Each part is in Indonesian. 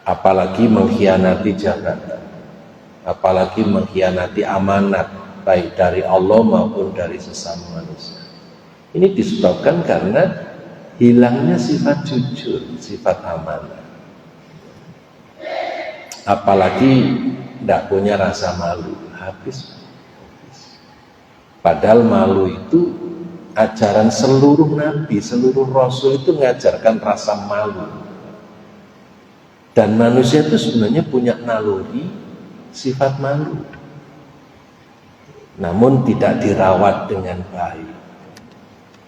apalagi mengkhianati jabatan, apalagi mengkhianati amanat baik dari Allah maupun dari sesama manusia. Ini disebabkan karena hilangnya sifat jujur, sifat amanah. Apalagi tidak punya rasa malu, habis. Padahal malu itu ajaran seluruh nabi, seluruh rasul itu mengajarkan rasa malu. Dan manusia itu sebenarnya punya naluri sifat malu, namun tidak dirawat dengan baik.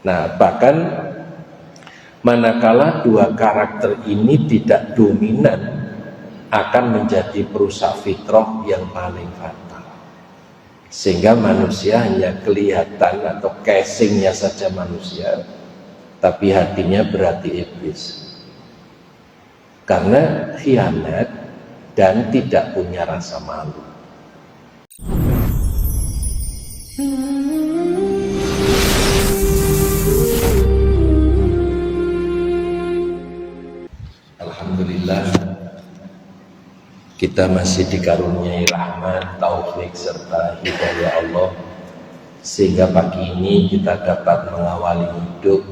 Nah, bahkan manakala dua karakter ini tidak dominan, akan menjadi perusak fitrah yang paling fatal. Sehingga manusia hanya kelihatan atau casingnya saja manusia, tapi hatinya berarti iblis. Karena khianat dan tidak punya rasa malu. Alhamdulillah, kita masih dikaruniai rahmat, taufik serta hidayah Allah, sehingga pagi ini kita dapat mengawali hidup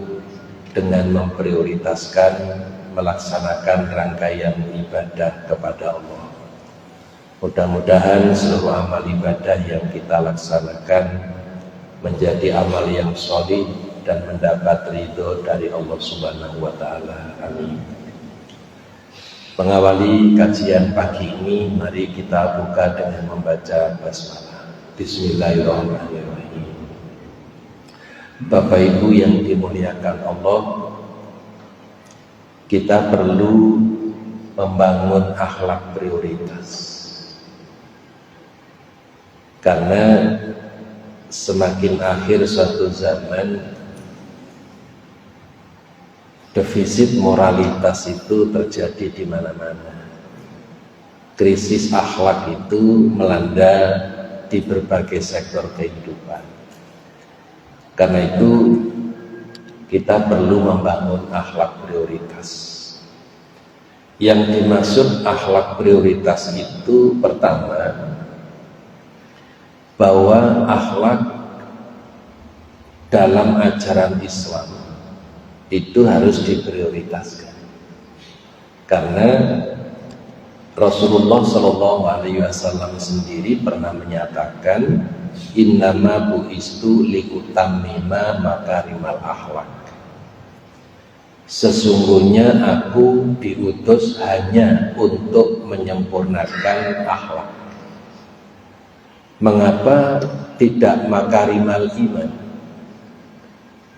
dengan memprioritaskan melaksanakan rangkaian ibadah kepada Allah. Mudah-mudahan seluruh amal ibadah yang kita laksanakan menjadi amal yang solid dan mendapat ridho dari Allah Subhanahu wa Ta'ala. Amin. Mengawali kajian pagi ini, mari kita buka dengan membaca basmalah. Bismillahirrahmanirrahim. Bapak Ibu yang dimuliakan Allah, kita perlu membangun akhlak prioritas. Karena semakin akhir suatu zaman, defisit moralitas itu terjadi di mana-mana. Krisis akhlak itu melanda di berbagai sektor kehidupan. Karena itu kita perlu membangun akhlak prioritas. Yang dimaksud akhlak prioritas itu pertama, bahwa akhlak dalam ajaran Islam itu harus diprioritaskan. Karena Rasulullah SAW sendiri pernah menyatakan, innama bu'istu liutammima makarimal akhlak. Sesungguhnya aku diutus hanya untuk menyempurnakan akhlak. Mengapa tidak makarimal iman?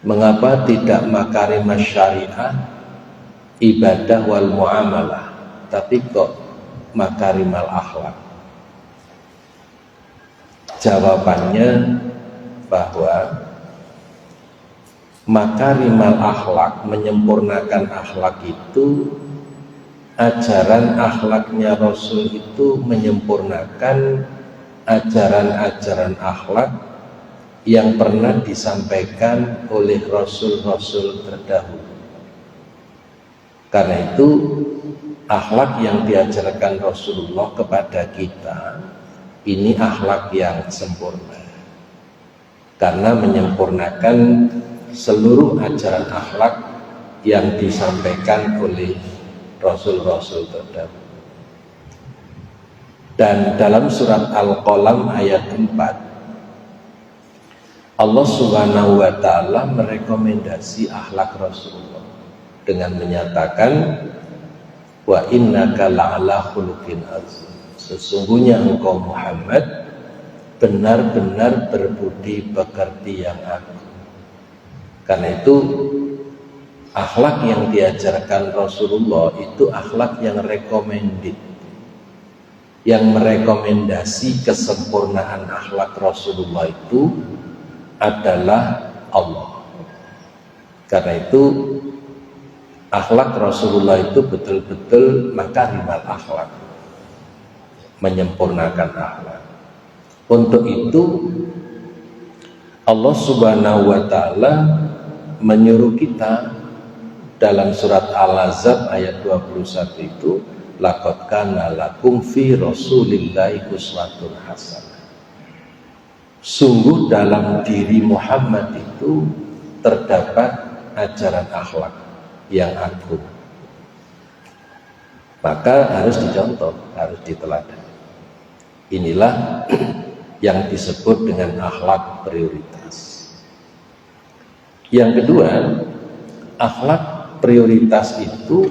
Mengapa tidak makarimah syariah, ibadah wal muamalah, tapi kok makarimal akhlak? Jawabannya bahwa makarimal akhlak, menyempurnakan akhlak itu, ajaran akhlaknya Rasul itu menyempurnakan ajaran-ajaran akhlak yang pernah disampaikan oleh Rasul-Rasul terdahulu. Karena itu akhlak yang diajarkan Rasulullah kepada kita ini akhlak yang sempurna, karena menyempurnakan seluruh ajaran akhlak yang disampaikan oleh Rasul-Rasul terdahulu. Dan dalam surat Al-Qalam ayat 4, Allah Subhanahu wa Ta'ala merekomendasi akhlak Rasulullah dengan menyatakan, wa innaka la'ala khuluqin azim. Sesungguhnya engkau Muhammad benar-benar berbudi pekerti yang agung. Karena itu akhlak yang diajarkan Rasulullah itu akhlak yang recommended, yang merekomendasi kesempurnaan akhlak Rasulullah itu adalah Allah. Karena itu akhlak Rasulullah itu betul-betul makarimal akhlak, menyempurnakan akhlak. Untuk itu Allah Subhanahu wa Ta'ala menyuruh kita dalam surat Al-Ahzab ayat 21 itu, laqad kana lakum fi rasulillahi uswatun hasanah. Sungguh dalam diri Muhammad itu terdapat ajaran akhlak yang agung. Maka harus dicontoh, harus diteladani. Inilah yang disebut dengan akhlak prioritas. Yang kedua, akhlak prioritas itu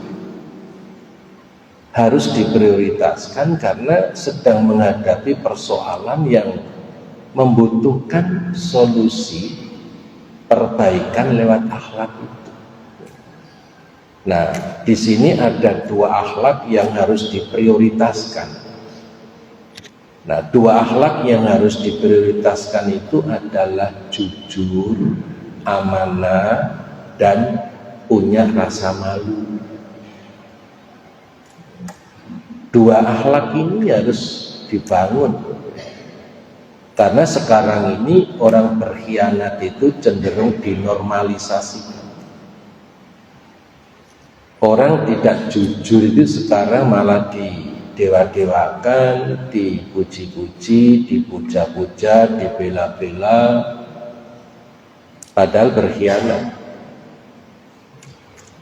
harus diprioritaskan karena sedang menghadapi persoalan yang membutuhkan solusi perbaikan lewat akhlak itu. Nah, di sini ada dua akhlak yang harus diprioritaskan. Nah, dua akhlak yang harus diprioritaskan itu adalah jujur, amanah, dan punya rasa malu. Dua akhlak ini harus dibangun. Karena sekarang ini orang berkhianat itu cenderung dinormalisasikan. Orang tidak jujur itu sekarang malah didewa-dewakan, dipuji-puji, dipuja-puja, dibela-bela, padahal berkhianat.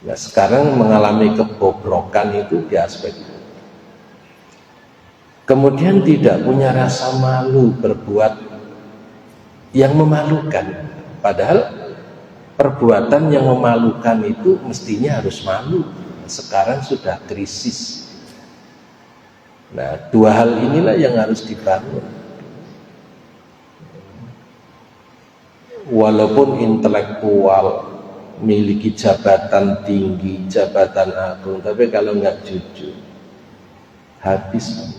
Nah, sekarang mengalami kebobrokan itu di aspek itu. Kemudian tidak punya rasa malu berbuat yang memalukan. Padahal perbuatan yang memalukan itu mestinya harus malu. Sekarang sudah krisis. Nah, dua hal inilah yang harus dibangun. Walaupun intelektual, miliki jabatan tinggi, jabatan agung, tapi kalau nggak jujur, habis.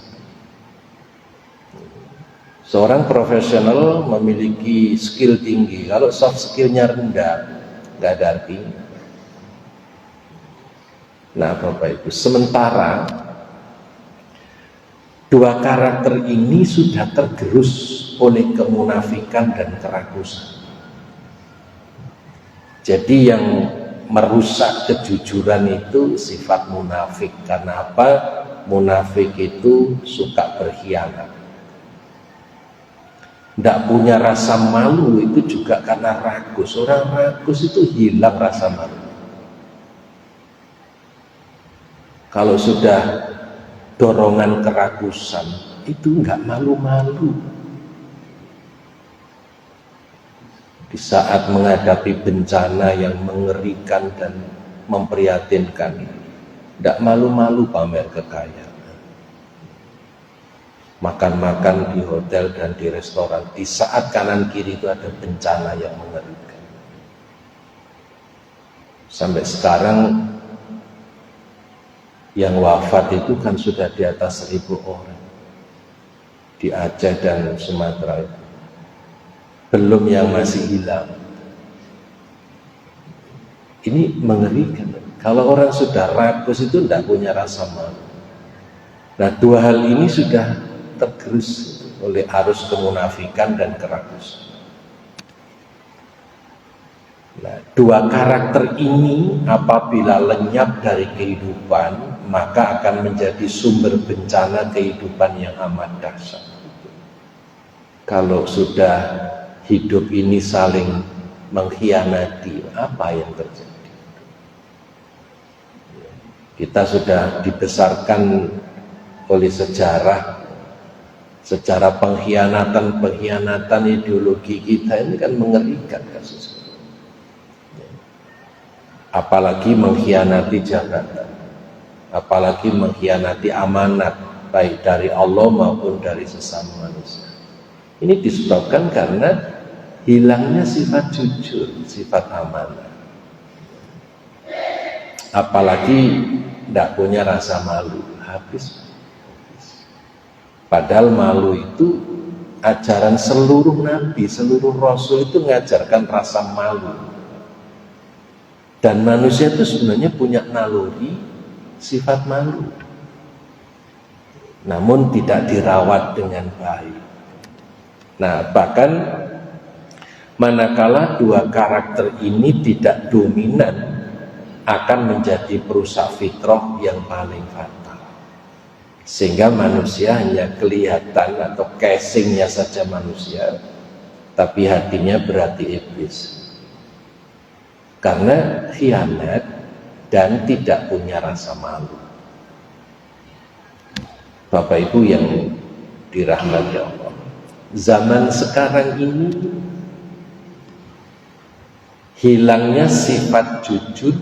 Seorang profesional memiliki skill tinggi, kalau soft skillnya rendah, nggak ada artinya. Nah, Bapak Ibu, sementara dua karakter ini sudah tergerus oleh kemunafikan dan kerakusan. Jadi yang merusak kejujuran itu sifat munafik. Karena apa? Munafik itu suka berkhianat. Tidak punya rasa malu itu juga karena rakus. Orang rakus itu hilang rasa malu. Kalau sudah dorongan kerakusan itu nggak malu-malu. Di saat menghadapi bencana yang mengerikan dan memprihatinkan, tidak malu-malu pamer kekayaan. Makan-makan di hotel dan di restoran di saat kanan kiri itu ada bencana yang mengerikan. Sampai sekarang yang wafat itu kan sudah di atas 1.000 orang di Aceh dan Sumatera itu. Belum yang masih hilang. Ini mengerikan. Kalau orang sudah rakus itu tidak punya rasa malu. Nah, dua hal ini sudah tergerus oleh arus kemunafikan dan kerakusan. Nah, dua karakter ini apabila lenyap dari kehidupan, maka akan menjadi sumber bencana kehidupan yang amat dahsyat. Kalau sudah hidup ini saling mengkhianati, apa yang terjadi? Kita sudah dibesarkan oleh sejarah pengkhianatan ideologi kita ini kan mengerikan kasus. Apalagi mengkhianati jabatan, apalagi mengkhianati amanat baik dari Allah maupun dari sesama manusia. Ini disebabkan karena hilangnya sifat jujur, sifat amanah. Apalagi tidak punya rasa malu, habis. Padahal malu itu ajaran seluruh nabi, seluruh rasul itu mengajarkan rasa malu. Dan manusia itu sebenarnya punya naluri sifat malu. Namun tidak dirawat dengan baik. Nah, bahkan manakala dua karakter ini tidak dominan, akan menjadi perusak fitrah yang paling fatal. Sehingga manusia hanya kelihatan atau casingnya saja manusia, tapi hatinya berarti iblis. Karena khianat dan tidak punya rasa malu. Bapak Ibu yang dirahmati Allah, zaman sekarang ini hilangnya sifat jujur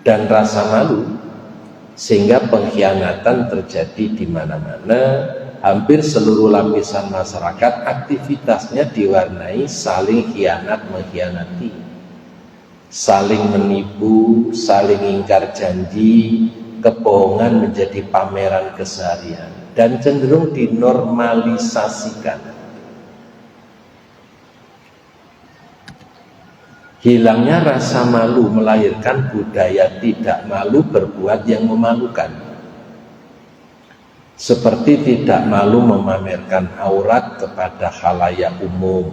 dan rasa malu, sehingga pengkhianatan terjadi di mana-mana. Hampir seluruh lapisan masyarakat aktivitasnya diwarnai saling khianat mengkhianati, saling menipu, saling ingkar janji, kebohongan menjadi pameran keseharian dan cenderung dinormalisasikan. Hilangnya rasa malu melahirkan budaya tidak malu berbuat yang memalukan, seperti tidak malu memamerkan aurat kepada khalayak umum,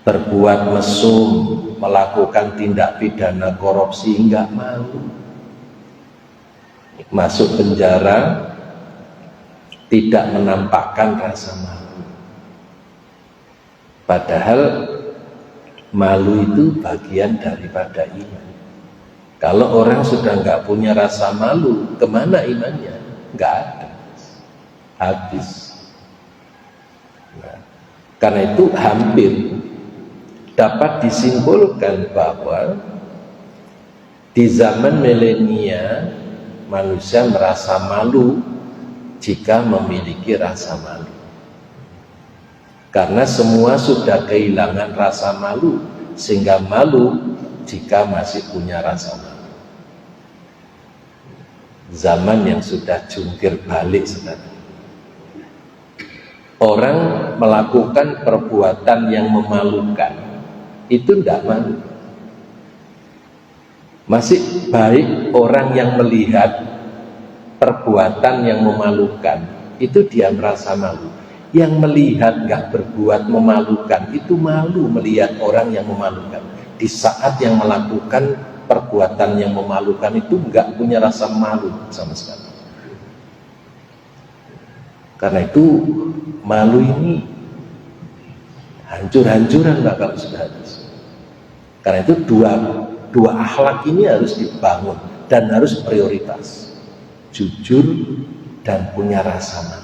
berbuat mesum, melakukan tindak pidana korupsi enggak malu, masuk penjara tidak menampakkan rasa malu. Padahal malu itu bagian daripada iman. Kalau orang sudah nggak punya rasa malu, kemana imannya? Nggak ada, habis. Nah, karena itu hampir dapat disimpulkan bahwa di zaman milenial manusia merasa malu jika memiliki rasa malu. Karena semua sudah kehilangan rasa malu, sehingga malu jika masih punya rasa malu. Zaman yang sudah jungkir balik sekarang. Orang melakukan perbuatan yang memalukan, itu tidak malu. Masih baik orang yang melihat perbuatan yang memalukan, itu dia merasa malu. Yang melihat nggak berbuat memalukan itu malu melihat orang yang memalukan. Di saat yang melakukan perbuatan yang memalukan itu nggak punya rasa malu sama sekali. Karena itu malu ini hancur-hancuran Pak kalau sudah habis. Karena itu dua akhlak ini harus dibangun dan harus prioritas, jujur dan punya rasa malu.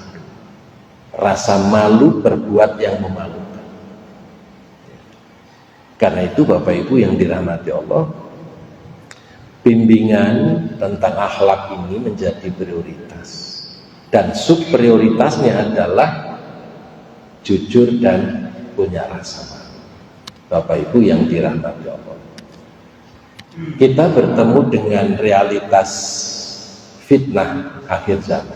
Rasa malu berbuat yang memalukan. Karena itu Bapak Ibu yang dirahmati Allah, bimbingan tentang akhlak ini menjadi prioritas, dan subprioritasnya adalah jujur dan punya rasa malu. Bapak Ibu yang dirahmati Allah, kita bertemu dengan realitas fitnah akhir zaman.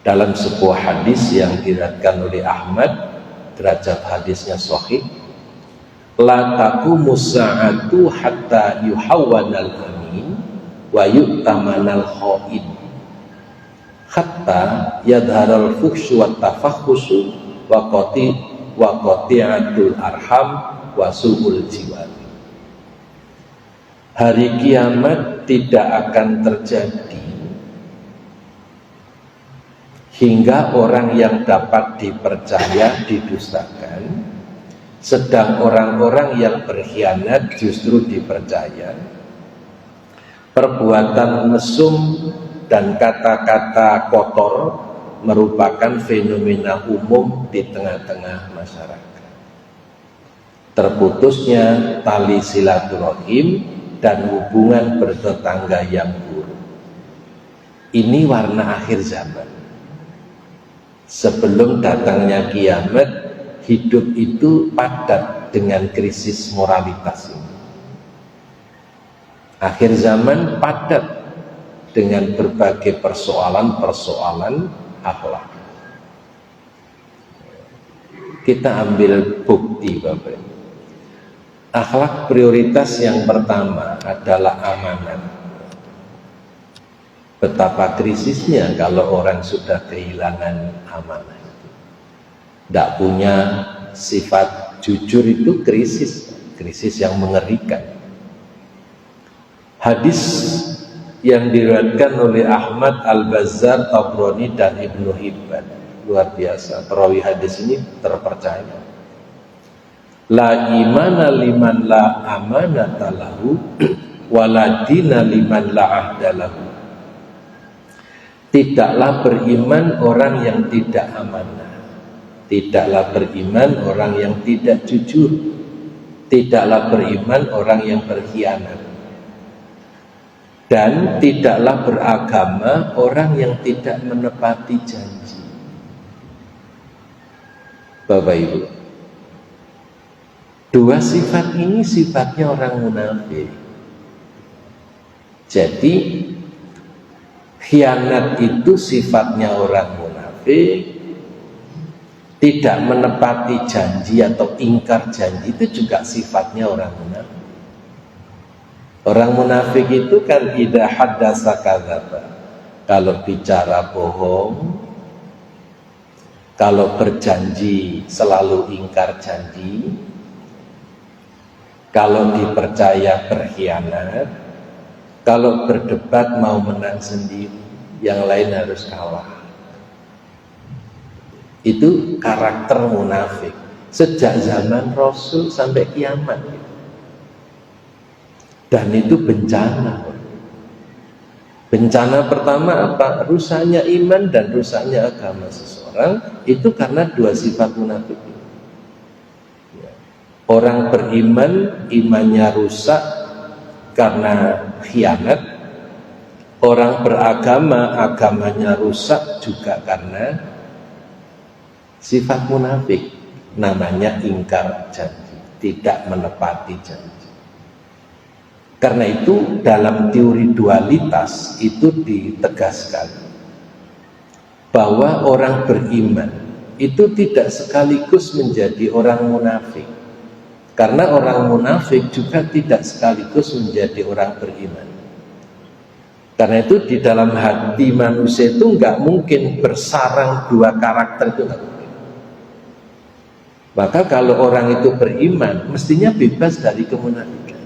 Dalam sebuah hadis yang diriwayatkan oleh Ahmad, derajat hadisnya sahih, la taqumu sa'atu hatta yuhawwanal amin wa yu'tamanal kha'in hatta yadharal fuhsyu wat tafakhusu wa qati'atul arham wa su'ul jiwar. Hari kiamat tidak akan terjadi hingga orang yang dapat dipercaya didustakan, sedang orang-orang yang berkhianat justru dipercaya. Perbuatan mesum dan kata-kata kotor merupakan fenomena umum di tengah-tengah masyarakat. Terputusnya tali silaturahim dan hubungan bertetangga yang buruk. Ini warna akhir zaman. Sebelum datangnya kiamat, hidup itu padat dengan krisis moralitas ini. Akhir zaman padat dengan berbagai persoalan-persoalan akhlak. Kita ambil bukti Bapak. Akhlak prioritas yang pertama adalah amanat. Betapa krisisnya kalau orang sudah kehilangan amanah. Tidak punya sifat jujur itu krisis yang mengerikan. Hadis yang diriwayatkan oleh Ahmad, Al-Bazzar, Tabrani dan Ibnu Hibban. Luar biasa, perawi hadis ini terpercaya. La imana liman la amanata lahu wala dina liman la ahda lahu. Tidaklah beriman orang yang tidak amanah, tidaklah beriman orang yang tidak jujur, tidaklah beriman orang yang berkhianat, dan tidaklah beragama orang yang tidak menepati janji. Bapak Ibu, dua sifat ini sifatnya orang munafik. Jadi khianat itu sifatnya orang munafik, tidak menepati janji atau ingkar janji itu juga sifatnya orang munafik. Orang munafik itu kan idza haddasa kadzaba. Kalau bicara bohong, kalau berjanji selalu ingkar janji, kalau dipercaya berkhianat, kalau berdebat mau menang sendiri, yang lain harus kalah. Itu karakter munafik sejak zaman Rasul sampai kiamat. Dan itu bencana. Bencana pertama apa? Rusaknya iman dan rusaknya agama seseorang itu karena dua sifat munafik. Orang beriman, imannya rusak karena khianat. Orang beragama, agamanya rusak juga karena sifat munafik. Namanya ingkar janji, tidak menepati janji. Karena itu dalam teori dualitas itu ditegaskan bahwa orang beriman itu tidak sekaligus menjadi orang munafik. Karena orang munafik juga tidak sekaligus menjadi orang beriman. Karena itu di dalam hati manusia itu nggak mungkin bersarang dua karakter, itu nggak mungkin. Maka kalau orang itu beriman mestinya bebas dari kemunafikan.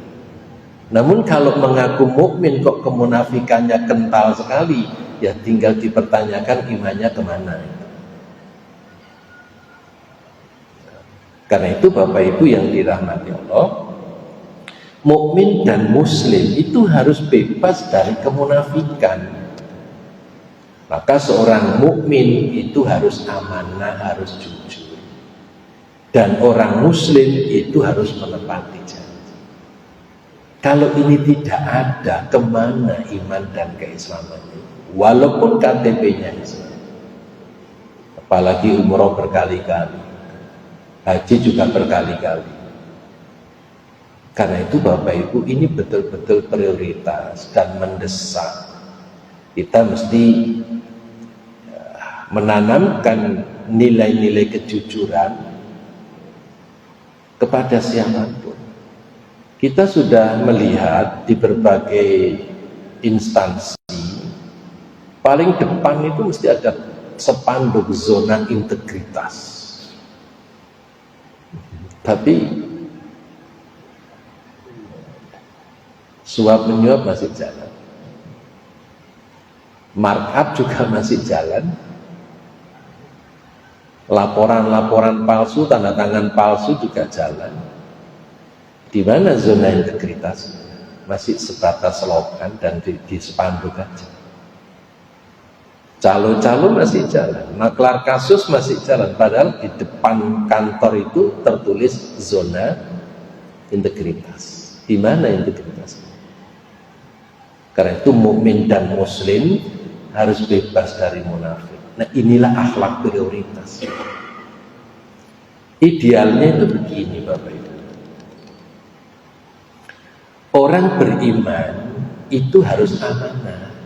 Namun kalau mengaku mukmin kok kemunafikannya kental sekali, ya tinggal dipertanyakan imannya kemana. Karena itu Bapak Ibu yang dirahmati Allah, mukmin dan muslim itu harus bebas dari kemunafikan. Maka seorang mukmin itu harus amanah, harus jujur. Dan orang muslim itu harus menepati janji. Kalau ini tidak ada, kemana iman dan keislamannya? Walaupun KTP-nya Islam. Apalagi umroh berkali-kali, haji juga berkali-kali. Karena itu Bapak Ibu, ini betul-betul prioritas dan mendesak. Kita mesti menanamkan nilai-nilai kejujuran kepada siapapun. Kita sudah melihat di berbagai instansi, paling depan itu mesti ada spanduk zona integritas. Tapi suap menyuap masih jalan, markup juga masih jalan, laporan-laporan palsu, tanda tangan palsu juga jalan. Di mana zona integritas? Masih sebatas slogan dan di spanduk aja. Calo-calo masih jalan, maklar kasus masih jalan, padahal di depan kantor itu tertulis zona integritas. Di mana integritas? Karena itu mukmin dan muslim harus bebas dari munafik. Nah, inilah akhlak prioritas. Idealnya itu begini Bapak Ibu. Orang beriman itu harus amanah.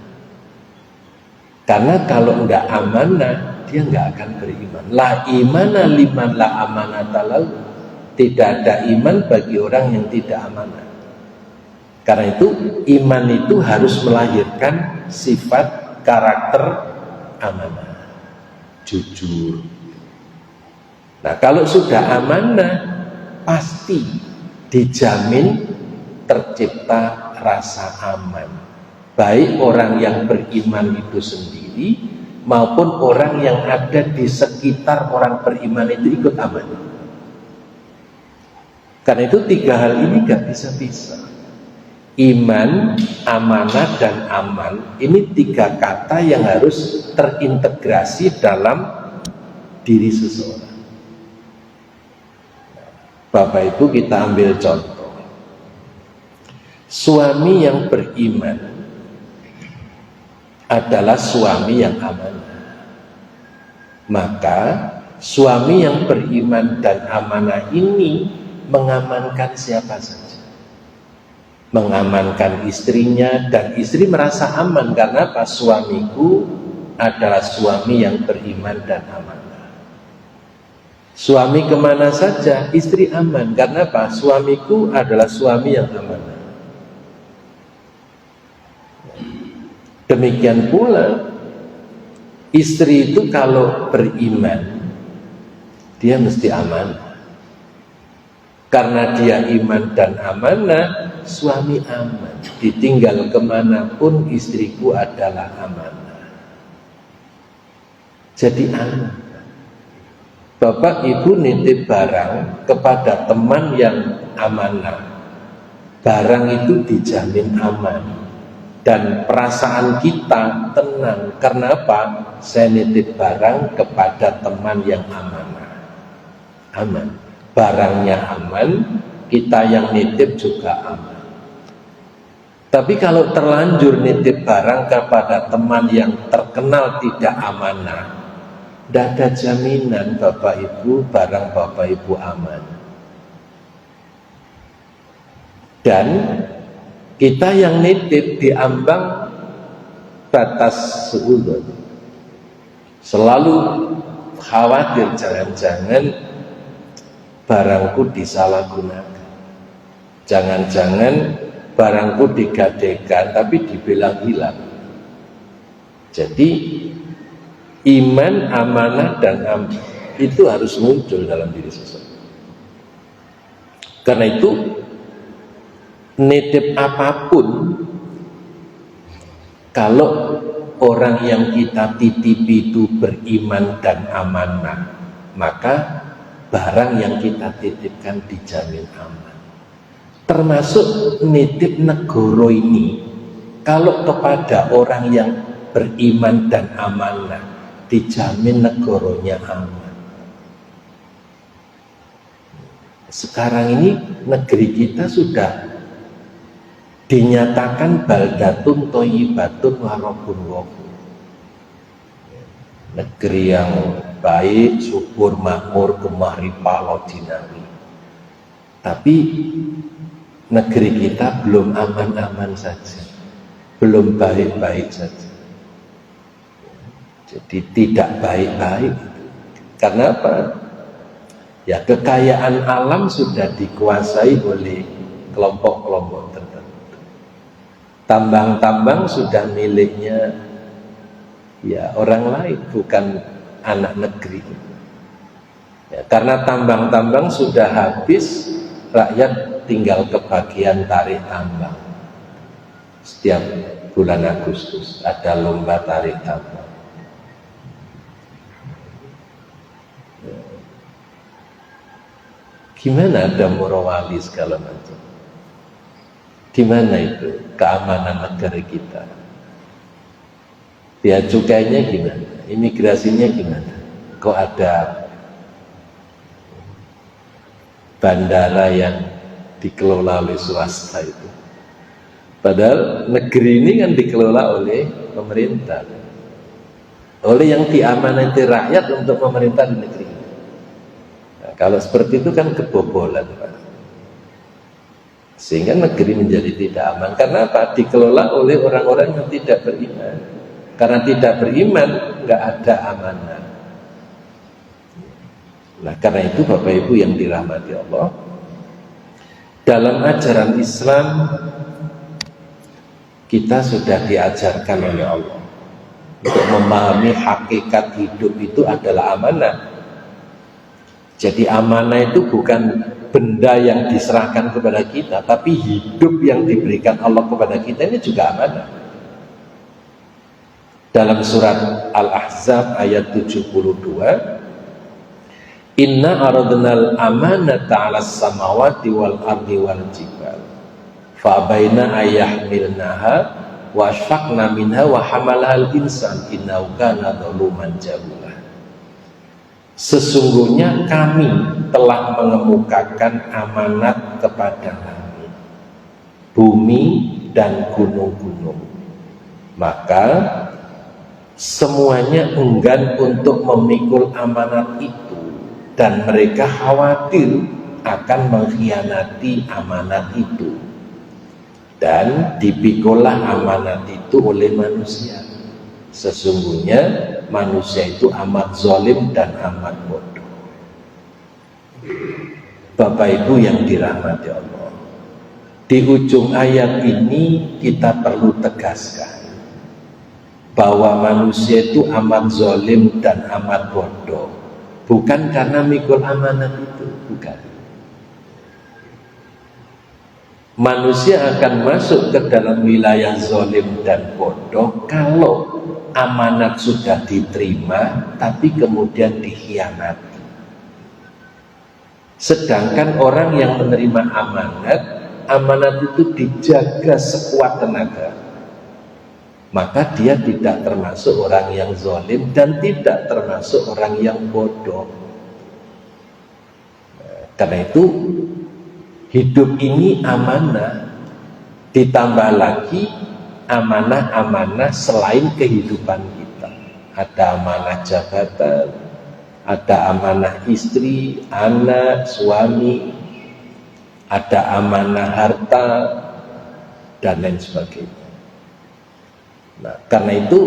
Karena kalau enggak amanah, dia enggak akan beriman. La imana liman la amanata lahu. Tidak ada iman bagi orang yang tidak amanah. Karena itu iman itu harus melahirkan sifat karakter amanah, jujur. Nah, kalau sudah amanah pasti dijamin tercipta rasa aman, baik orang yang beriman itu sendiri maupun orang yang ada di sekitar orang beriman itu ikut aman. Karena itu tiga hal ini gak bisa-bisa. Iman, amanah, dan aman, ini tiga kata yang harus terintegrasi dalam diri seseorang. Bapak Ibu, kita ambil contoh. Suami yang beriman adalah suami yang amanah. Maka suami yang beriman dan amanah ini mengamankan siapa saja. Mengamankan istrinya, dan istri merasa aman karena apa? Suamiku adalah suami yang beriman dan amanah. Suami kemana saja istri aman karena apa? Suamiku adalah suami yang amanah. Demikian pula istri itu kalau beriman dia mesti amanah. Karena dia iman dan amanah, suami aman. Ditinggal kemanapun istriku adalah amanah. Jadi aman. Bapak Ibu nitip barang kepada teman yang amanah, barang itu dijamin aman. Dan perasaan kita tenang. Karena apa? Saya nitip barang kepada teman yang amanah. Aman. Barangnya aman, kita yang nitip juga aman. Tapi kalau terlanjur nitip barang kepada teman yang terkenal tidak amanah, tidak ada jaminan Bapak Ibu, barang Bapak Ibu aman. Dan kita yang nitip diambang batas seuzon. Selalu khawatir jangan-jangan barangku disalahgunakan. Jangan-jangan barangku digadekan tapi dibilang hilang. Jadi iman, amanah, dan aman itu harus muncul dalam diri seseorang. Karena itu nitip apapun, kalau orang yang kita titipi itu beriman dan amanah, maka barang yang kita titipkan dijamin aman. Termasuk nitip negoro ini, kalau kepada orang yang beriman dan amanah, dijamin negoronya aman. Sekarang ini negeri kita sudah dinyatakan baldatun thayyibatun wa rabbun ghafur. Negeri yang baik, subur, makmur, gemah ripah, lodinawi. Tapi negeri kita belum aman-aman saja, belum baik-baik saja. Jadi tidak baik-baik. Karena apa? Ya, kekayaan alam sudah dikuasai oleh kelompok-kelompok tertentu. Tambang-tambang sudah miliknya ya orang lain, bukan anak negeri. Ya, karena tambang-tambang sudah habis, rakyat tinggal kebagian tarik tambang. Setiap bulan Agustus ada lomba tarik tambang. Ya. Gimana ada Morowali segala macam? Di mana itu keamanan negara kita? Biaya cukainya gimana? Imigrasinya gimana? Kok ada bandara yang dikelola oleh swasta itu? Padahal negeri ini kan dikelola oleh pemerintah, oleh yang diamanati rakyat untuk memerintah di negeri. Nah, kalau seperti itu kan kebobolan, Pak. Sehingga negeri menjadi tidak aman. Karena apa? Dikelola oleh orang-orang yang tidak beriman. Karena tidak beriman, nggak ada amanah. Nah, karena itu Bapak Ibu yang dirahmati Allah, dalam ajaran Islam kita sudah diajarkan oleh Allah untuk memahami hakikat hidup itu adalah amanah. Jadi amanah itu bukan benda yang diserahkan kepada kita, tapi hidup yang diberikan Allah kepada kita ini juga amanah. Dalam surat Al-Ahzab ayat 72, Inna aradnal amanata 'alas samawati wal ardi wal jibal fa abaina ayyahmilnaha wa ashfaqna minha wa hamalahal insan innahu kana zaluman jahula. Sesungguhnya kami telah mengemukakan amanat kepada langit, bumi dan gunung-gunung, maka semuanya enggan untuk memikul amanat itu, dan mereka khawatir akan mengkhianati amanat itu, dan dipikullah amanat itu oleh manusia. Sesungguhnya manusia itu amat zalim dan amat bodoh. Bapak Ibu yang dirahmati Allah, di ujung ayat ini kita perlu tegaskan bahwa manusia itu amat zalim dan amat bodoh, bukan karena mikul amanat itu, bukan. Manusia akan masuk ke dalam wilayah zalim dan bodoh kalau amanat sudah diterima tapi kemudian dikhianati. Sedangkan orang yang menerima amanat itu dijaga sekuat tenaga, maka dia tidak termasuk orang yang zalim dan tidak termasuk orang yang bodoh. Karena itu hidup ini amanah, ditambah lagi amanah-amanah selain kehidupan kita. Ada amanah jabatan, ada amanah istri, anak, suami, ada amanah harta, dan lain sebagainya. Nah, karena itu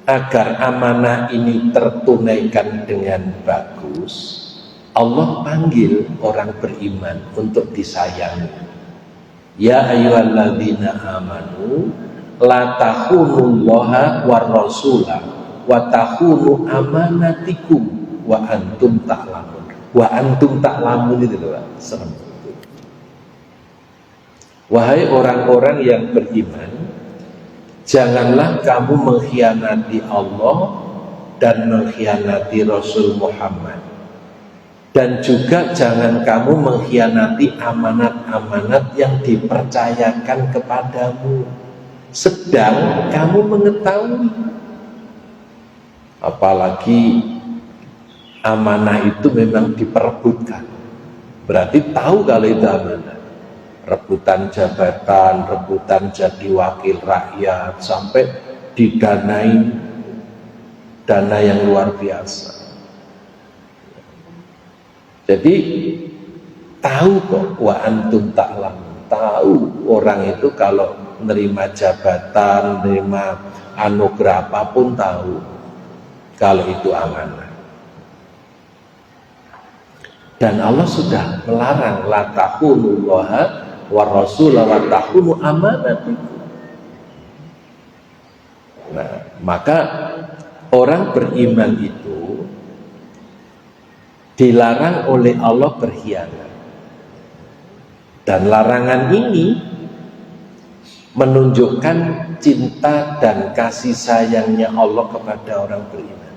agar amanah ini tertunaikan dengan bagus, Allah panggil orang beriman untuk disayangi. Ya ayyuhalladzina amanu la takhunullaha war rasula wa takhunu amanatikum wa antum ta'lamun. Wa antum ta'lamun itu loh, serem. Wahai orang-orang yang beriman, janganlah kamu mengkhianati Allah dan mengkhianati Rasul Muhammad, dan juga jangan kamu mengkhianati amanat-amanat yang dipercayakan kepadamu, sedang kamu mengetahui. Apalagi amanah itu memang diperebutkan, berarti tahu kalau itu amanah. Rebutan jabatan, rebutan jadi wakil rakyat, sampai didanai dana yang luar biasa. Jadi tahu kok, wa antum ta'lamun, tahu orang itu kalau menerima jabatan, menerima anugerah apapun tahu kalau itu amanah. Dan Allah sudah melarang la takhunullaha wa rasulah wa takhunu amanatikum. Nah, maka orang beriman itu dilarang oleh Allah berkhianat. Dan larangan ini menunjukkan cinta dan kasih sayangnya Allah kepada orang beriman.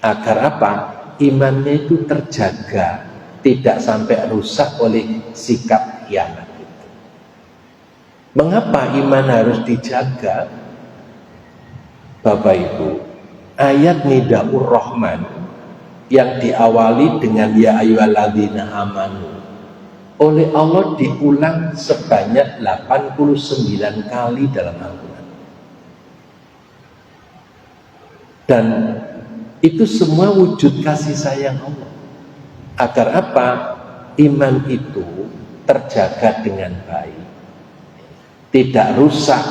Agar apa? Imannya itu terjaga, tidak sampai rusak oleh sikap khianat itu. Mengapa iman harus dijaga? Bapak Ibu, ayat Nidaur Rahman yang diawali dengan ya ayyuhalladzina amanu oleh Allah diulang sebanyak 89 kali dalam Al-Quran. Dan itu semua wujud kasih sayang Allah. Agar apa? Iman itu terjaga dengan baik, tidak rusak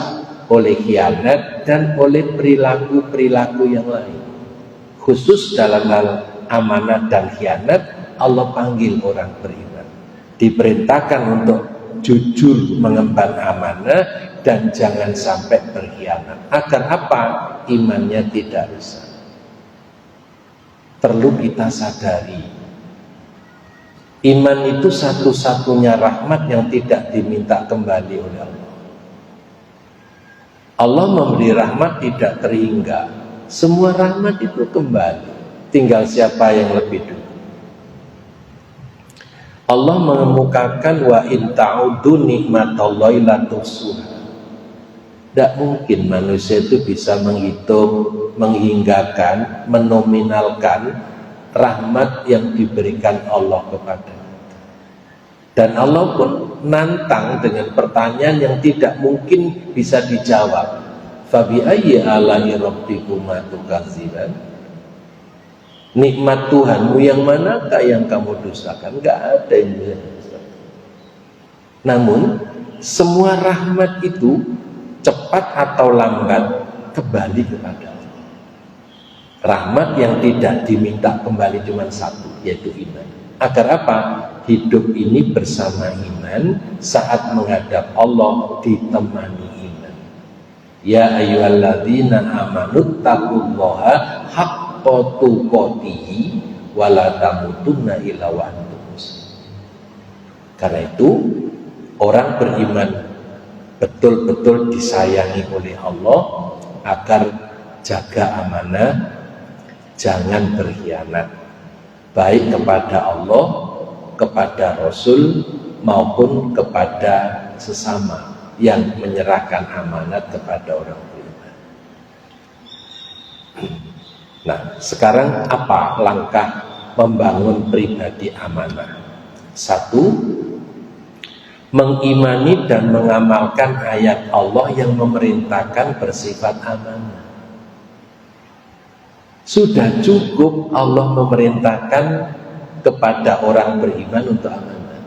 oleh khianat dan oleh perilaku-perilaku yang lain. Khusus dalam hal amanat dan khianat, Allah panggil orang beriman, diperintahkan untuk jujur mengemban amanah dan jangan sampai berkhianat. Agar apa? Imannya tidak rusak. Perlu kita sadari, iman itu satu-satunya rahmat yang tidak diminta kembali oleh Allah. Allah memberi rahmat tidak terhingga. Semua rahmat itu kembali. Tinggal siapa yang lebih dulu. Allah mengemukakan wa in ta'udu nikmatallahi la tuhsuha. Tidak mungkin manusia itu bisa menghitung, menghinggakan, menominalkan rahmat yang diberikan Allah kepada kita. Dan Allah pun nantang dengan pertanyaan yang tidak mungkin bisa dijawab. Fabi ayyi ala'i rabbikuma tukadziban? Nikmat Tuhanmu yang manakah yang kamu dustakan? Enggak ada yang bisa dustakan. Namun semua rahmat itu cepat atau lambat kembali kepada Allah. Rahmat yang tidak diminta kembali cuma satu, yaitu iman. Agar apa? Hidup ini bersama iman, saat menghadap Allah ditemani iman. Ya ayyuhalladzina amanu taqullaha haqqa tuqatih wa la tamutunna illa wa antum muslimun. Karena itu orang beriman betul-betul disayangi oleh Allah agar jaga amanah, jangan berkhianat, baik kepada Allah, kepada Rasul, maupun kepada sesama yang menyerahkan amanat kepada orang beriman. Nah, sekarang apa langkah membangun pribadi amanah? Satu, mengimani dan mengamalkan ayat Allah yang memerintahkan bersifat amanah. Sudah cukup Allah memerintahkan kepada orang beriman untuk amanah.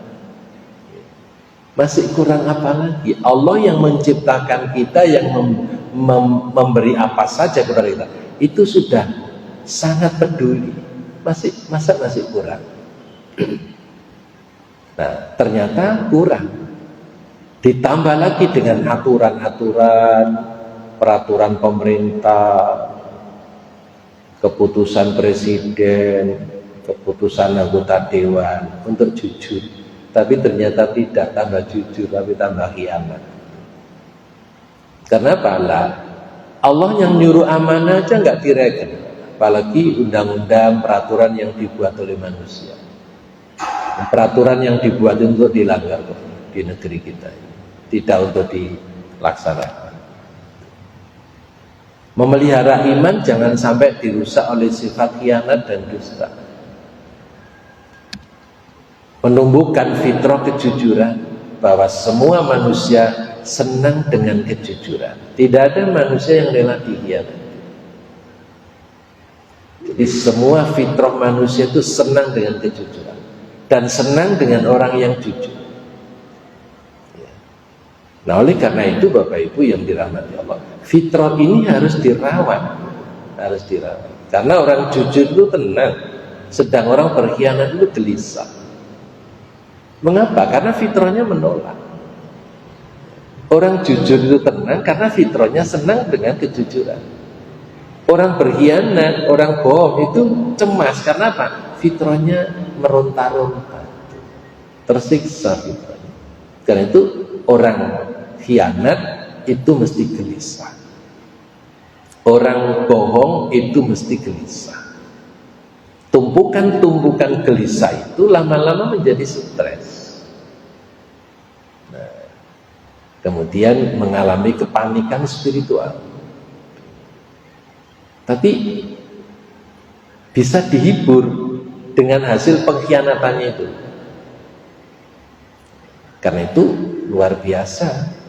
Masih kurang apa lagi? Allah yang menciptakan kita, yang memberi apa saja kepada kita, itu sudah sangat peduli. Masa masih kurang? Nah, ternyata kurang. Ditambah lagi dengan aturan-aturan, peraturan pemerintah, keputusan presiden, keputusan anggota dewan untuk jujur. Tapi ternyata tidak tambah jujur, tapi tambah khianat. Kenapa lah? Allah yang nyuruh amanah aja nggak direken, apalagi undang-undang, peraturan yang dibuat oleh manusia. Peraturan yang dibuat untuk dilanggar di negeri kita, tidak untuk dilaksanakan. Memelihara iman jangan sampai dirusak oleh sifat khianat dan dusta. Menumbuhkan fitrah kejujuran, bahwa semua manusia senang dengan kejujuran. Tidak ada manusia yang rela dikhianati. Jadi semua fitrah manusia itu senang dengan kejujuran dan senang dengan orang yang jujur. Nah, oleh karena itu Bapak Ibu yang dirahmati Allah, fitrah ini harus dirawat, harus dirawat. Karena orang jujur itu tenang, sedang orang berkhianat itu gelisah. Mengapa? Karena fitrahnya menolak. Orang jujur itu tenang karena fitrahnya senang dengan kejujuran. Orang berkhianat, orang bohong itu cemas karena apa? Fitrahnya meronta-ronta, tersiksa fitrahnya. Karena itu orang khianat itu mesti gelisah. Orang bohong itu mesti gelisah. Tumpukan-tumpukan gelisah itu lama-lama menjadi stres. Nah, kemudian mengalami kepanikan spiritual. Tapi bisa dihibur dengan hasil pengkhianatannya itu. Karena itu luar biasa.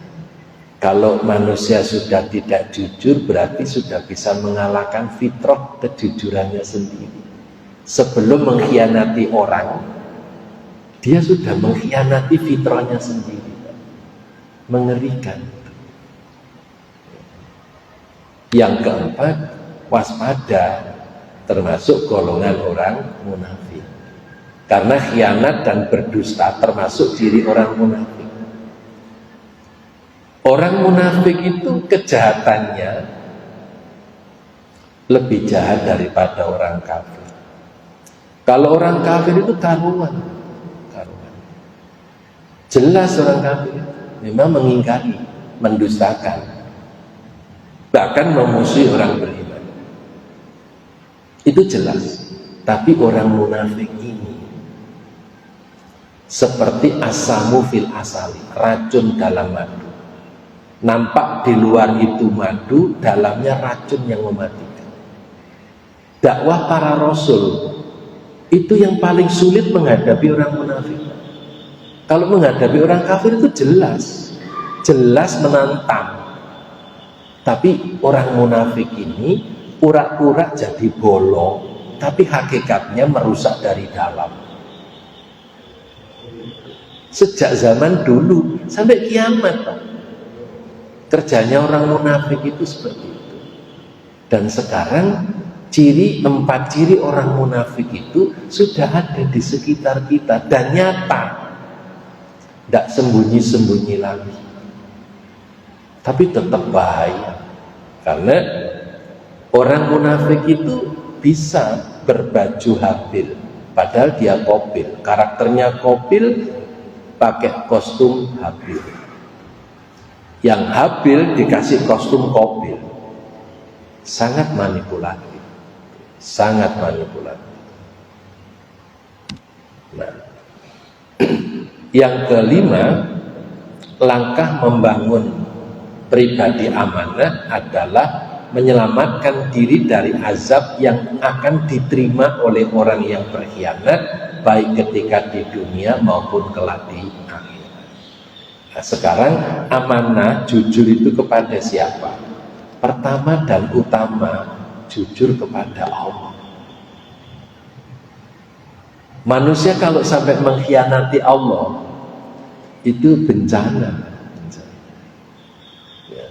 Kalau manusia sudah tidak jujur, berarti sudah bisa mengalahkan fitrah kejujurannya sendiri. Sebelum mengkhianati orang, dia sudah mengkhianati fitrahnya sendiri. Mengerikan. Yang keempat, waspada, termasuk golongan orang munafik. Karena khianat dan berdusta termasuk ciri orang munafik. Orang munafik itu kejahatannya lebih jahat daripada orang kafir. Kalau orang kafir itu karuan. Jelas orang kafir memang mengingkari, mendustakan. bahkan memusuhi orang beriman. Itu jelas. Tapi orang munafik ini seperti asamu fil asali, racun dalam madu. Nampak di luar itu madu, dalamnya racun yang mematikan. Dakwah para rasul itu yang paling sulit menghadapi orang munafik. Kalau menghadapi orang kafir itu jelas menantang. Tapi orang munafik ini pura-pura jadi bolong, tapi hakikatnya merusak dari dalam. Sejak zaman dulu sampai kiamat, Pak. Kerjanya orang munafik itu seperti itu. Dan sekarang 4 ciri orang munafik itu sudah ada di sekitar kita dan nyata, tidak sembunyi-sembunyi lagi. Tapi tetap bahaya, karena orang munafik itu bisa berbaju habil, padahal dia kopil, karakternya kopil, pakai kostum habil. Yang habil dikasih kostum kopil, sangat manipulatif, sangat manipulatif. Nah, yang kelima, langkah membangun pribadi amanah adalah menyelamatkan diri dari azab yang akan diterima oleh orang yang berkhianat, baik ketika di dunia maupun kelak di akhirat. Nah, sekarang amanah jujur itu kepada siapa? Pertama dan utama, jujur kepada Allah. Manusia kalau sampai mengkhianati Allah, itu bencana. Ya.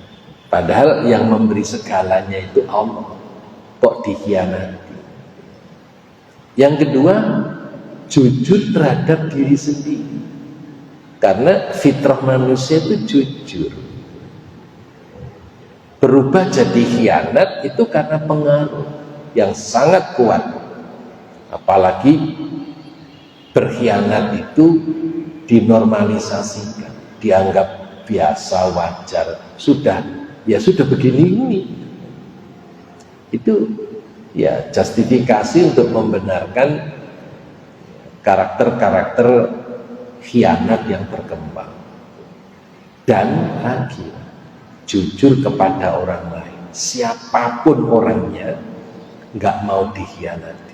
Padahal yang memberi segalanya itu Allah, kok dikhianati. Yang kedua, jujur terhadap diri sendiri, karena fitrah manusia itu jujur. Berubah jadi khianat itu karena pengaruh yang sangat kuat. Apalagi berkhianat itu dinormalisasikan, dianggap biasa, wajar, sudah begini ini. Itu ya justifikasi untuk membenarkan karakter-karakter khianat yang berkembang. Dan lagi, jujur kepada orang lain, siapapun orangnya, nggak mau dikhianati.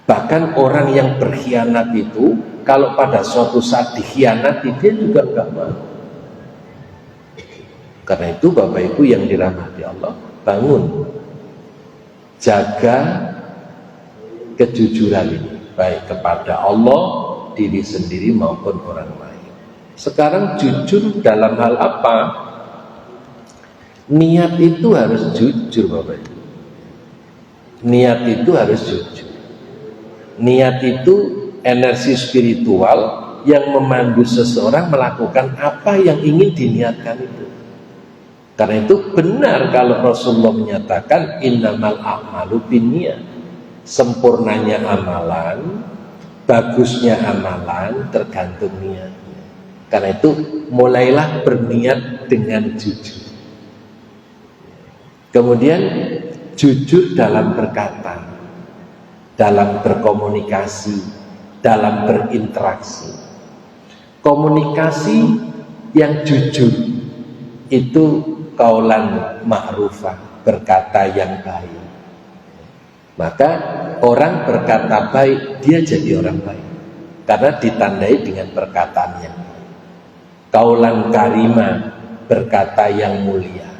Bahkan orang yang berkhianat itu, kalau pada suatu saat dikhianati, dia juga nggak mau. Karena itu Bapak Ibu yang dirahmati Allah, bangun, jaga kejujuran ini, baik kepada Allah, diri sendiri maupun orang lain. Sekarang jujur dalam hal apa? Niat itu harus jujur, Bapak Ibu. Niat itu harus jujur. Niat itu energi spiritual yang memandu seseorang melakukan apa yang ingin diniatkan itu. Karena itu benar kalau Rasulullah menyatakan innamal a'malu binniyat. Sempurnanya amalan, bagusnya amalan tergantung niatnya. Karena itu mulailah berniat dengan jujur. Kemudian jujur dalam berkata, dalam berkomunikasi, dalam berinteraksi. Komunikasi yang jujur itu qaulan ma'rufah, berkata yang baik. Maka orang berkata baik, dia jadi orang baik karena ditandai dengan perkataan yang baik. Qaulan karimah, berkata yang mulia.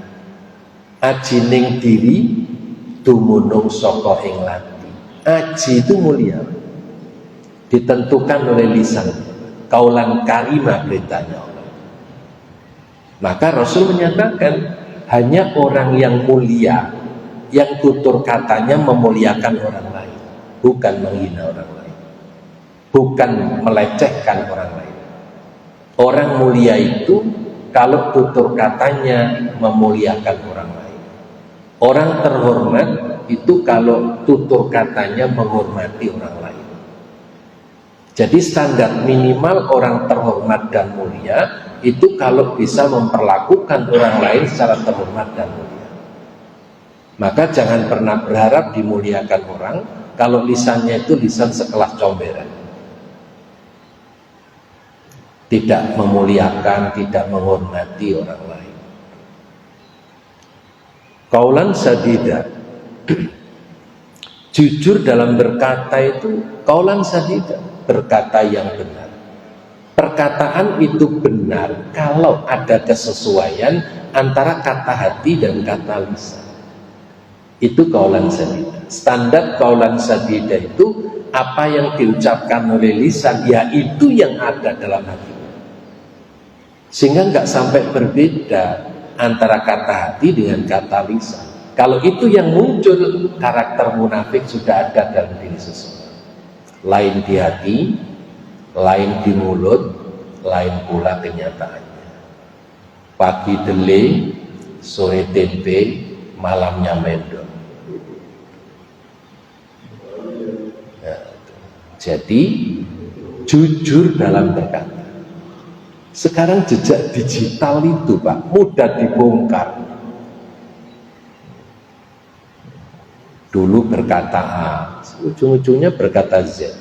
Ajining diri dumunung saka ing lati. Aji itu mulia, ditentukan oleh lisan. Qaulan karimah perintahnya Allah. Maka Rasul menyatakan hanya orang yang mulia yang tutur katanya memuliakan orang lain, bukan menghina orang lain, bukan melecehkan orang lain. Orang mulia itu kalau tutur katanya memuliakan orang lain. Orang terhormat itu kalau tutur katanya menghormati orang lain. Jadi standar minimal orang terhormat dan mulia itu kalau bisa memperlakukan orang lain secara terhormat dan mulia. Maka jangan pernah berharap dimuliakan orang kalau lisannya itu lisan sekelas comberan. Tidak memuliakan, tidak menghormati orang lain. Qaulan sadida. Jujur dalam berkata itu qaulan sadida, berkata yang benar. Perkataan itu benar kalau ada kesesuaian antara kata hati dan kata lisan. Itu qaulan sadida. Standar qaulan sadida itu apa yang diucapkan oleh lisan, ya itu yang ada dalam hati. Sehingga nggak sampai berbeda antara kata hati dengan kata lisan. Kalau itu yang muncul, karakter munafik sudah ada dalam diri seseorang. Lain di hati, lain di mulut, lain pula kenyataannya. Pagi dele, sore tempe, malamnya mendol. Ya, jadi jujur dalam berkata. Sekarang jejak digital itu Pak mudah dibongkar. Dulu berkata A, ujung-ujungnya berkata Z.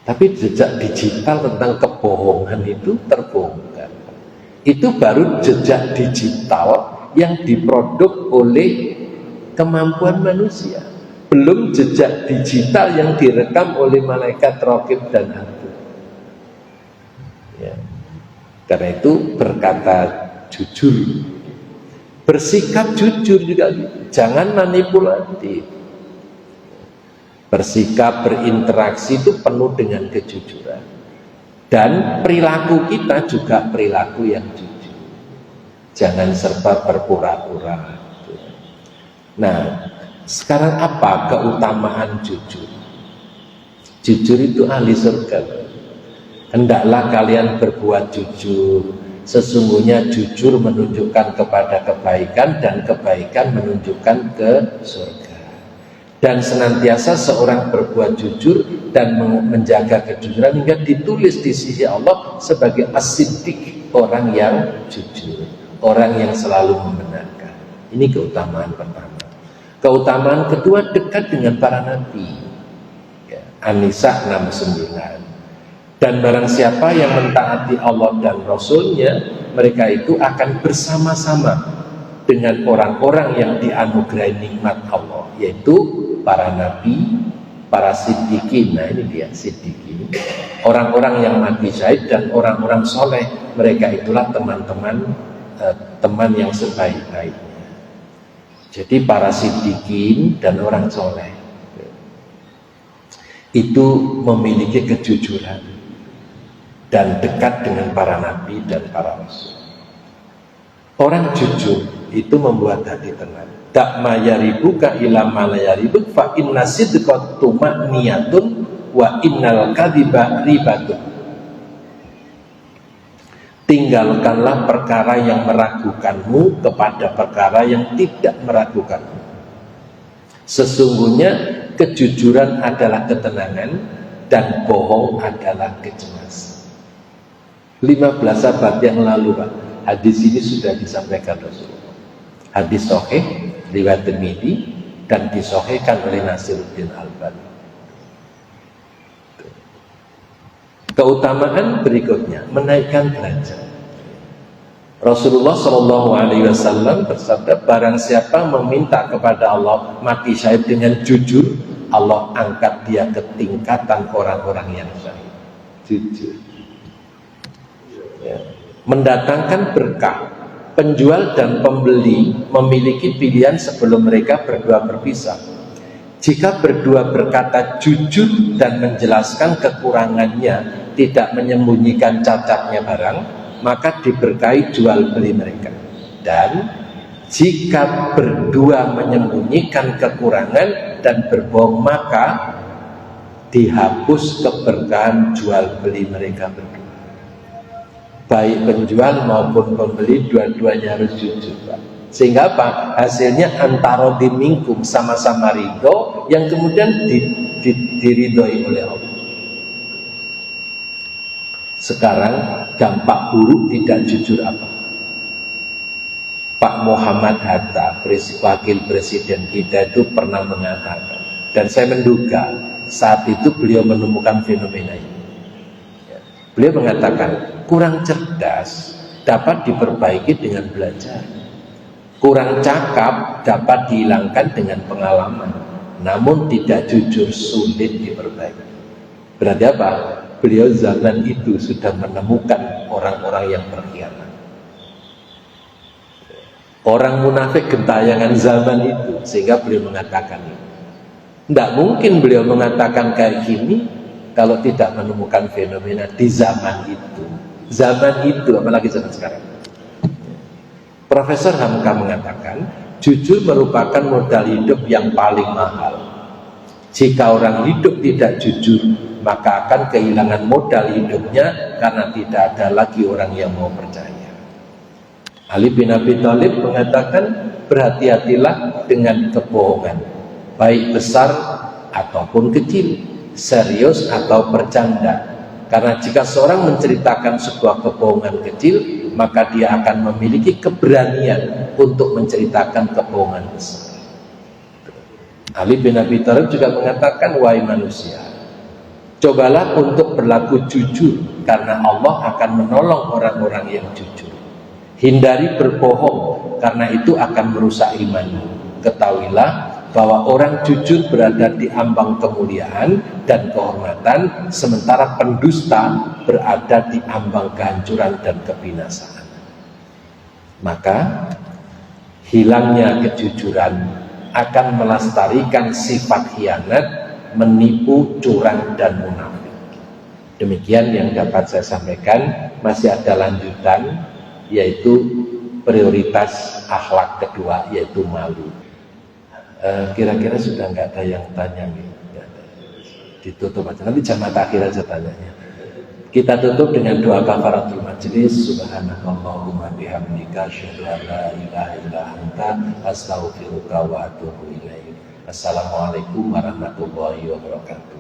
Tapi jejak digital tentang kebohongan itu terbongkar. Itu baru jejak digital yang diproduk oleh kemampuan manusia. Belum jejak digital yang direkam oleh malaikat raqib dan atid. Ya. Karena itu berkata jujur, bersikap jujur juga, jangan manipulatif. Bersikap, berinteraksi itu penuh dengan kejujuran. Dan perilaku kita juga perilaku yang jujur. Jangan serba berpura-pura. Nah, sekarang apa keutamaan jujur? Jujur itu ahli surga. Hendaklah kalian berbuat jujur. Sesungguhnya jujur menunjukkan kepada kebaikan dan kebaikan menunjukkan ke surga. Dan senantiasa seorang berbuat jujur dan menjaga kejujuran hingga ditulis di sisi Allah sebagai as-siddiq, orang yang jujur, orang yang selalu membenarkan. Ini keutamaan pertama. Keutamaan kedua, dekat dengan para nabi. Ya, An-Nisa 69. Dan barang siapa yang mentaati Allah dan Rasulnya, mereka itu akan bersama-sama dengan orang-orang yang dianugerahi nikmat Allah, yaitu para nabi, para siddiqin. Nah ini dia siddiqin, orang-orang yang mati syahid dan orang-orang soleh. Mereka itulah teman-teman, teman yang sebaik-baiknya. Jadi para siddiqin dan orang soleh itu memiliki kejujuran dan dekat dengan para nabi dan para rasul. Orang jujur itu membuat hati tenang. Tak mayaribuka ila malayaribuk fa inna sidqa tuma'niyatun wa innal kadhiba ribatun. Tinggalkanlah perkara yang meragukanmu kepada perkara yang tidak meragukanmu. Sesungguhnya kejujuran adalah ketenangan dan bohong adalah kecemasan. 15 abad yang lalu Pak, hadis ini sudah disampaikan Rasulullah. Hadis sahih riwayat Tirmidzi dan disahihkan oleh Nasiruddin Albani. Keutamaan berikutnya, menaikkan derajat. Rasulullah SAW bersabda, barang siapa meminta kepada Allah mati syahid dengan jujur, Allah angkat dia ke tingkatan orang-orang yang syahid. Jujur. Ya. Mendatangkan berkah. Penjual dan pembeli memiliki pilihan sebelum mereka berdua berpisah. Jika berdua berkata jujur dan menjelaskan kekurangannya, tidak menyembunyikan cacatnya barang, maka diberkahi jual beli mereka. Dan jika berdua menyembunyikan kekurangan dan berbohong, maka dihapus keberkahan jual beli mereka berdua. Baik penjual maupun pembeli dua-duanya harus jujur Pak. Sehingga apa? Hasilnya antara dimingkum, sama-sama ridho, yang kemudian diridhoi oleh Allah. Sekarang dampak buruk tidak jujur apa? Pak Pak Muhammad Hatta, wakil presiden kita itu pernah mengatakan, dan saya menduga saat itu beliau menemukan fenomena ini. Beliau mengatakan, kurang cerdas dapat diperbaiki dengan belajar, kurang cakap dapat dihilangkan dengan pengalaman, namun tidak jujur sulit diperbaiki. Berarti apa? Beliau zaman itu sudah menemukan orang-orang yang berkhianat, orang munafik gentayangan zaman itu, sehingga beliau mengatakan ini. Tidak mungkin beliau mengatakan kayak gini kalau tidak menemukan fenomena di zaman itu. Zaman itu, apalagi zaman sekarang. Profesor Hamka mengatakan, jujur merupakan modal hidup yang paling mahal. Jika orang hidup tidak jujur, maka akan kehilangan modal hidupnya karena tidak ada lagi orang yang mau percaya. Ali bin Abi Thalib mengatakan, berhati-hatilah dengan kebohongan, baik besar ataupun kecil, serius atau bercanda. Karena jika seorang menceritakan sebuah kebohongan kecil, maka dia akan memiliki keberanian untuk menceritakan kebohongan besar. Ali bin Abi Thalib juga mengatakan, wahai manusia, cobalah untuk berlaku jujur, karena Allah akan menolong orang-orang yang jujur. Hindari berbohong, karena itu akan merusak imanmu. Ketahuilah bahwa orang jujur berada di ambang kemuliaan dan kehormatan, sementara pendusta berada di ambang kehancuran dan kebinasaan. Maka hilangnya kejujuran akan melestarikan sifat khianat, menipu, curang, dan munafik. Demikian yang dapat saya sampaikan. Masih ada lanjutan, yaitu prioritas akhlak kedua, yaitu malu. Kira-kira sudah nggak ada yang tanya nih, ditutup aja, nanti jam akhir aja tanyanya. Kita tutup dengan doa kafaratul majlis. Subhanakallahumma bihamdika asyhadu an la ilaha illa anta astaghfiruka wa atubu ilaik. Assalamualaikum warahmatullahi wabarakatuh.